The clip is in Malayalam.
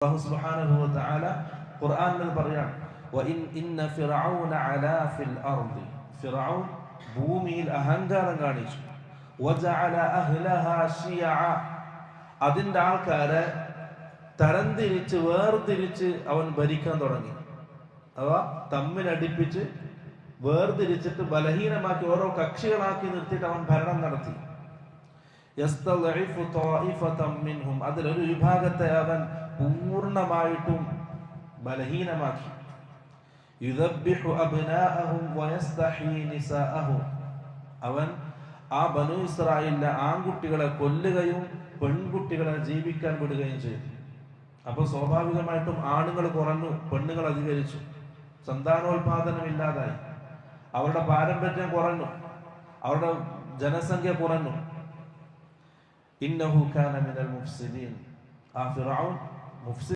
അല്ലാഹു സുബ്ഹാനഹു വ തആല ഖുർആനിൽ പറയാണ് ഇന്ന ഫിർഔന അലാ ഫിൽ അർദി ഫിർഔൻ ഭൂമിയിൽ അഹങ്കാരം കാണിച്ചു വജഅല അഹ്ലഹാ ശിയഅ അതിന്റെ ആൾക്കാരെ തരംതിരിച്ച് വേർതിരിച്ച് അവൻ ഭരിക്കാൻ തുടങ്ങി. അഥവാ തമ്മിലടിപ്പിച്ച് വേർതിരിച്ചിട്ട് ബലഹീനമാക്കി ഓരോ കക്ഷികളാക്കി നിർത്തിയിട്ട് അവൻ ഭരണം നടത്തി. യസ്തളിഫു ത്വായിഫതൻ മിൻഹും അതിലൊരു വിഭാഗത്തെ അവൻ പൂർണ്ണമായിട്ടും ബലഹീനമാക്കി. യുദബ്ബിഹു അബ്നാഅഹും വയസ്തഹീ നിസാഅഹും അവൻ ആ ബനൂ ഇസ്രായേലിലെ ആൺകുട്ടികളെ കൊല്ലുകയും പെൺകുട്ടികളെ ജീവിക്കാൻ വിടുകയും ചെയ്തു. അപ്പൊ സ്വാഭാവികമായിട്ടും ആണുങ്ങൾ കുറഞ്ഞു, പെണ്ണുങ്ങൾ അധികരിച്ചു, സന്താനോത്പാദനം ഇല്ലാതായി, അവരുടെ പാരമ്പര്യം കുറഞ്ഞു, അവരുടെ ജനസംഖ്യ കുറഞ്ഞു. ഇന്നഹു കാന മിനൽ മുഫ്സിദീൻ ആ ഫിർഔൻ മുഫ്സിദ്